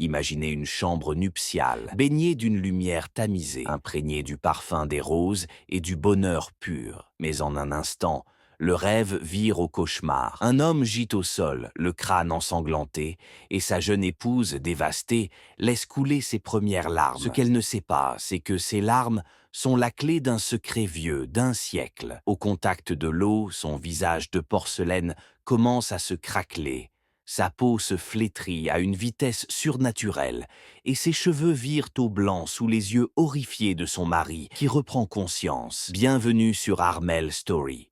Imaginez une chambre nuptiale, baignée d'une lumière tamisée, imprégnée du parfum des roses et du bonheur pur. Mais en un instant, le rêve vire au cauchemar. Un homme gît au sol, le crâne ensanglanté, et sa jeune épouse, dévastée, laisse couler ses premières larmes. Ce qu'elle ne sait pas, c'est que ces larmes sont la clé d'un secret vieux, d'un siècle. Au contact de l'eau, son visage de porcelaine commence à se craqueler. Sa peau se flétrit à une vitesse surnaturelle et ses cheveux virent au blanc sous les yeux horrifiés de son mari qui reprend conscience. Bienvenue sur Armel Story.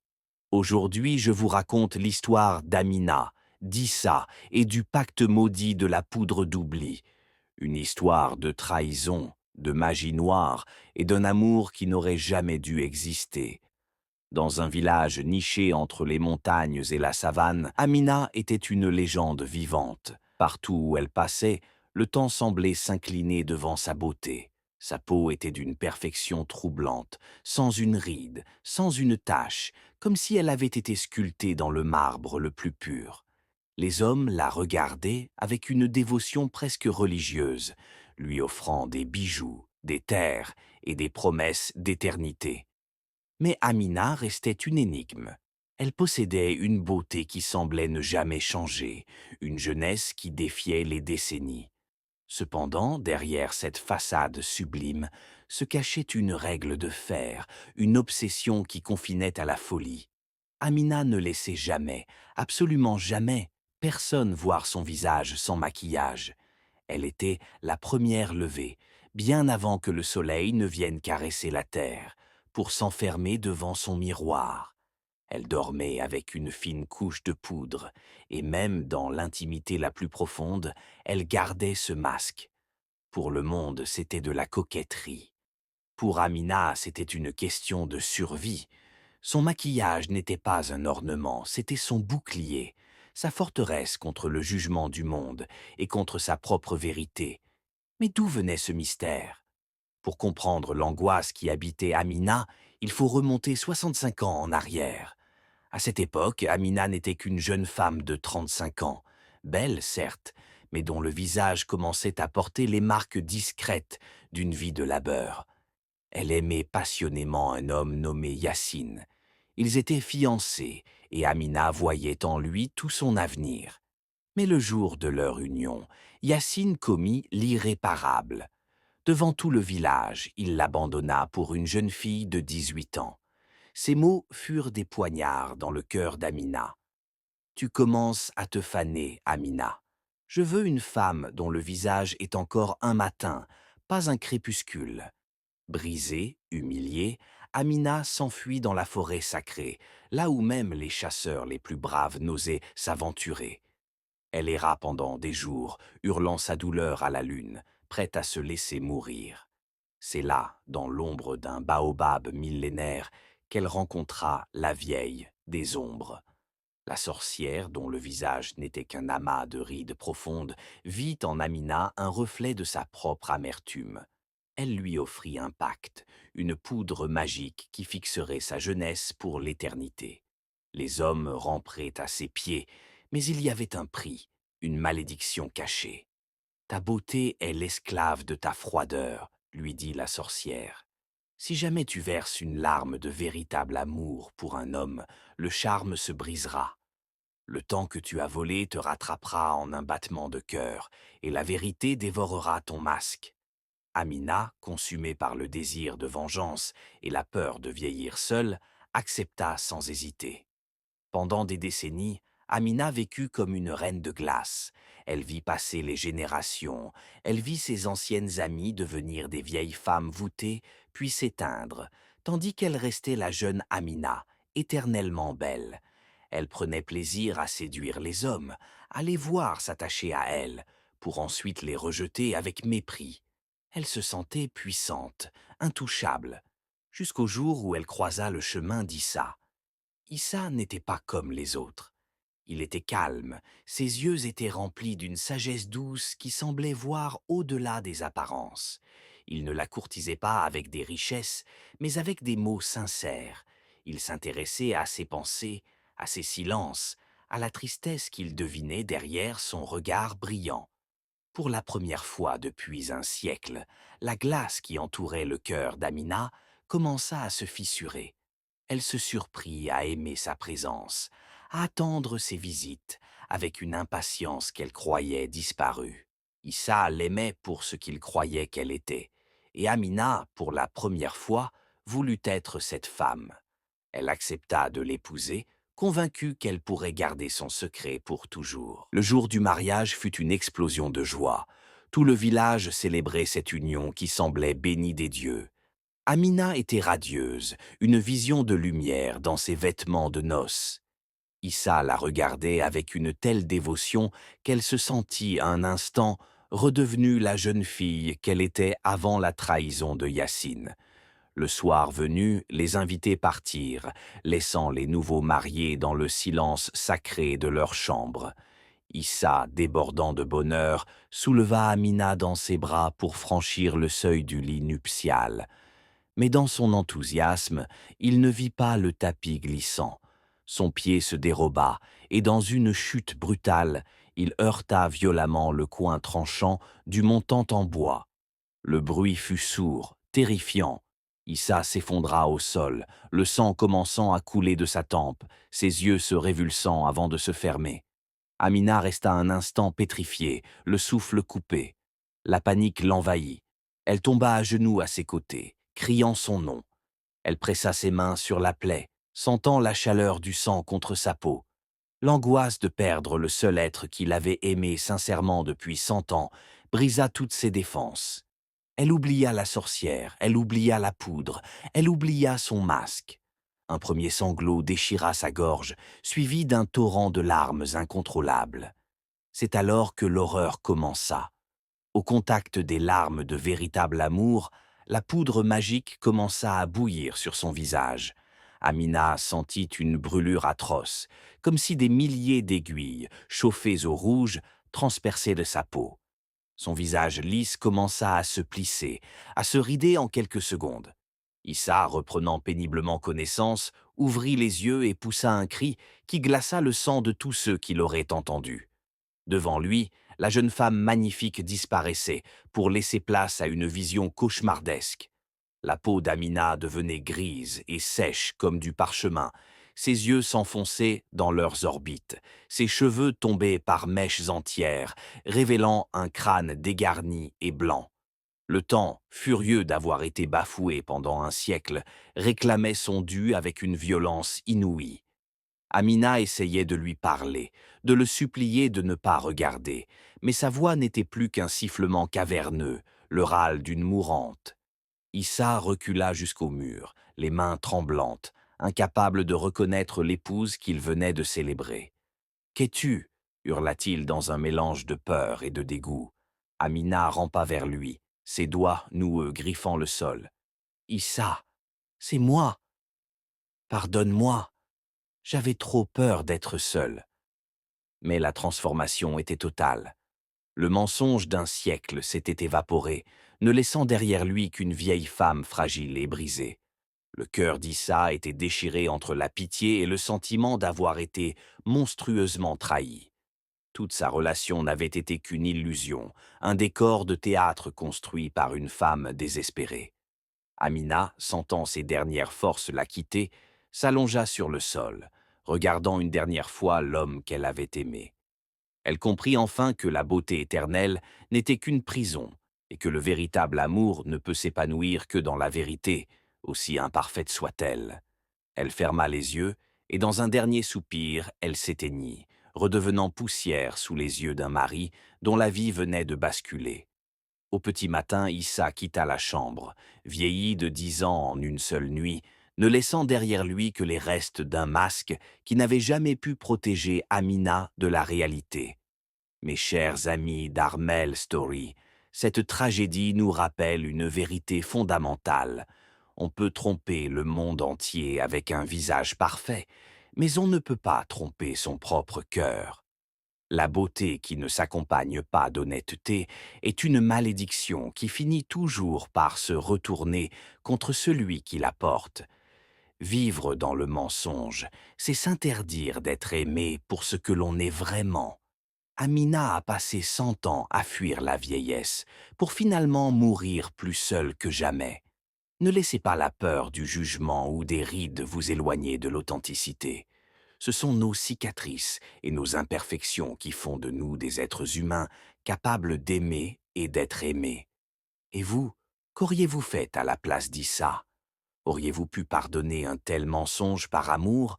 Aujourd'hui, je vous raconte l'histoire d'Amina, d'Issa et du pacte maudit de la poudre d'oubli. Une histoire de trahison, de magie noire et d'un amour qui n'aurait jamais dû exister. Dans un village niché entre les montagnes et la savane, Amina était une légende vivante. Partout où elle passait, le temps semblait s'incliner devant sa beauté. Sa peau était d'une perfection troublante, sans une ride, sans une tache, comme si elle avait été sculptée dans le marbre le plus pur. Les hommes la regardaient avec une dévotion presque religieuse, lui offrant des bijoux, des terres et des promesses d'éternité. Mais Amina restait une énigme. Elle possédait une beauté qui semblait ne jamais changer, une jeunesse qui défiait les décennies. Cependant, derrière cette façade sublime, se cachait une règle de fer, une obsession qui confinait à la folie. Amina ne laissait jamais, absolument jamais, personne voir son visage sans maquillage. Elle était la première levée, bien avant que le soleil ne vienne caresser la terre, pour s'enfermer devant son miroir. Elle dormait avec une fine couche de poudre, et même dans l'intimité la plus profonde, elle gardait ce masque. Pour le monde, c'était de la coquetterie. Pour Amina, c'était une question de survie. Son maquillage n'était pas un ornement, c'était son bouclier, sa forteresse contre le jugement du monde et contre sa propre vérité. Mais d'où venait ce mystère? Pour comprendre l'angoisse qui habitait Amina, il faut remonter 65 ans en arrière. À cette époque, Amina n'était qu'une jeune femme de 35 ans, belle certes, mais dont le visage commençait à porter les marques discrètes d'une vie de labeur. Elle aimait passionnément un homme nommé Yassine. Ils étaient fiancés et Amina voyait en lui tout son avenir. Mais le jour de leur union, Yassine commit l'irréparable. Devant tout le village, il l'abandonna pour une jeune fille de 18 ans. Ces mots furent des poignards dans le cœur d'Amina. Tu commences à te faner, Amina. Je veux une femme dont le visage est encore un matin, pas un crépuscule. Brisée, humiliée, Amina s'enfuit dans la forêt sacrée, là où même les chasseurs les plus braves n'osaient s'aventurer. Elle erra pendant des jours, hurlant sa douleur à la lune, prête à se laisser mourir. C'est là, dans l'ombre d'un baobab millénaire, qu'elle rencontra la vieille des ombres. La sorcière, dont le visage n'était qu'un amas de rides profondes, vit en Amina un reflet de sa propre amertume. Elle lui offrit un pacte, une poudre magique qui fixerait sa jeunesse pour l'éternité. Les hommes ramperaient à ses pieds, mais il y avait un prix, une malédiction cachée. Ta beauté est l'esclave de ta froideur, lui dit la sorcière. Si jamais tu verses une larme de véritable amour pour un homme, le charme se brisera. Le temps que tu as volé te rattrapera en un battement de cœur, et la vérité dévorera ton masque. Amina, consumée par le désir de vengeance et la peur de vieillir seule, accepta sans hésiter. Pendant des décennies, Amina vécut comme une reine de glace. Elle vit passer les générations, elle vit ses anciennes amies devenir des vieilles femmes voûtées, puis s'éteindre, tandis qu'elle restait la jeune Amina, éternellement belle. Elle prenait plaisir à séduire les hommes, à les voir s'attacher à elle, pour ensuite les rejeter avec mépris. Elle se sentait puissante, intouchable, jusqu'au jour où elle croisa le chemin d'Issa. Issa n'était pas comme les autres. Il était calme, ses yeux étaient remplis d'une sagesse douce qui semblait voir au-delà des apparences. Il ne la courtisait pas avec des richesses, mais avec des mots sincères. Il s'intéressait à ses pensées, à ses silences, à la tristesse qu'il devinait derrière son regard brillant. Pour la première fois depuis un siècle, la glace qui entourait le cœur d'Amina commença à se fissurer. Elle se surprit à aimer sa présence, à attendre ses visites, avec une impatience qu'elle croyait disparue. Issa l'aimait pour ce qu'il croyait qu'elle était, et Amina, pour la première fois, voulut être cette femme. Elle accepta de l'épouser, convaincue qu'elle pourrait garder son secret pour toujours. Le jour du mariage fut une explosion de joie. Tout le village célébrait cette union qui semblait bénie des dieux. Amina était radieuse, une vision de lumière dans ses vêtements de noces. Issa la regardait avec une telle dévotion qu'elle se sentit un instant redevenue la jeune fille qu'elle était avant la trahison de Yacine. Le soir venu, les invités partirent, laissant les nouveaux mariés dans le silence sacré de leur chambre. Issa, débordant de bonheur, souleva Amina dans ses bras pour franchir le seuil du lit nuptial. Mais dans son enthousiasme, il ne vit pas le tapis glissant. Son pied se déroba, et dans une chute brutale, il heurta violemment le coin tranchant du montant en bois. Le bruit fut sourd, terrifiant. Issa s'effondra au sol, le sang commençant à couler de sa tempe, ses yeux se révulsant avant de se fermer. Amina resta un instant pétrifiée, le souffle coupé. La panique l'envahit. Elle tomba à genoux à ses côtés, criant son nom. Elle pressa ses mains sur la plaie, sentant la chaleur du sang contre sa peau. L'angoisse de perdre le seul être qui l'avait aimée sincèrement depuis 100 ans brisa toutes ses défenses. Elle oublia la sorcière, elle oublia la poudre, elle oublia son masque. Un premier sanglot déchira sa gorge, suivi d'un torrent de larmes incontrôlables. C'est alors que l'horreur commença. Au contact des larmes de véritable amour, la poudre magique commença à bouillir sur son visage. Amina sentit une brûlure atroce, comme si des milliers d'aiguilles, chauffées au rouge, transperçaient de sa peau. Son visage lisse commença à se plisser, à se rider en quelques secondes. Issa, reprenant péniblement connaissance, ouvrit les yeux et poussa un cri qui glaça le sang de tous ceux qui l'auraient entendu. Devant lui, la jeune femme magnifique disparaissait pour laisser place à une vision cauchemardesque. La peau d'Amina devenait grise et sèche comme du parchemin. Ses yeux s'enfonçaient dans leurs orbites. Ses cheveux tombaient par mèches entières, révélant un crâne dégarni et blanc. Le temps, furieux d'avoir été bafoué pendant un siècle, réclamait son dû avec une violence inouïe. Amina essayait de lui parler, de le supplier de ne pas regarder, mais sa voix n'était plus qu'un sifflement caverneux, le râle d'une mourante. Issa recula jusqu'au mur, les mains tremblantes, incapable de reconnaître l'épouse qu'il venait de célébrer. « Qu'es-tu » hurla-t-il dans un mélange de peur et de dégoût. Amina rampa vers lui, ses doigts noueux griffant le sol. « Issa, c'est moi. Pardonne-moi. J'avais trop peur d'être seule. » Mais la transformation était totale. Le mensonge d'un siècle s'était évaporé, ne laissant derrière lui qu'une vieille femme fragile et brisée. Le cœur d'Issa était déchiré entre la pitié et le sentiment d'avoir été monstrueusement trahi. Toute sa relation n'avait été qu'une illusion, un décor de théâtre construit par une femme désespérée. Amina, sentant ses dernières forces la quitter, s'allongea sur le sol, regardant une dernière fois l'homme qu'elle avait aimé. Elle comprit enfin que la beauté éternelle n'était qu'une prison et que le véritable amour ne peut s'épanouir que dans la vérité, aussi imparfaite soit-elle. Elle ferma les yeux et dans un dernier soupir, elle s'éteignit, redevenant poussière sous les yeux d'un mari dont la vie venait de basculer. Au petit matin, Issa quitta la chambre, vieilli de 10 ans en une seule nuit, ne laissant derrière lui que les restes d'un masque qui n'avait jamais pu protéger Amina de la réalité. Mes chers amis d'Armel Story, cette tragédie nous rappelle une vérité fondamentale. On peut tromper le monde entier avec un visage parfait, mais on ne peut pas tromper son propre cœur. La beauté qui ne s'accompagne pas d'honnêteté est une malédiction qui finit toujours par se retourner contre celui qui la porte. Vivre dans le mensonge, c'est s'interdire d'être aimé pour ce que l'on est vraiment. Amina a passé 100 ans à fuir la vieillesse, pour finalement mourir plus seule que jamais. Ne laissez pas la peur du jugement ou des rides vous éloigner de l'authenticité. Ce sont nos cicatrices et nos imperfections qui font de nous des êtres humains capables d'aimer et d'être aimés. Et vous, qu'auriez-vous fait à la place d'Issa? Auriez-vous pu pardonner un tel mensonge par amour?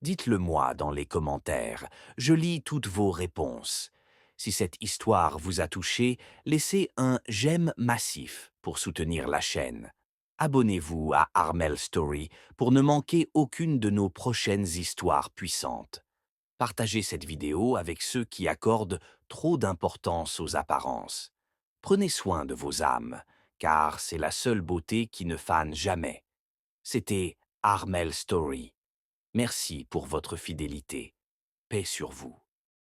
Dites-le moi dans les commentaires. Je lis toutes vos réponses. Si cette histoire vous a touché, laissez un j'aime massif pour soutenir la chaîne. Abonnez-vous à Armel Story pour ne manquer aucune de nos prochaines histoires puissantes. Partagez cette vidéo avec ceux qui accordent trop d'importance aux apparences. Prenez soin de vos âmes, car c'est la seule beauté qui ne fane jamais. C'était Armel Story. Merci pour votre fidélité. Paix sur vous.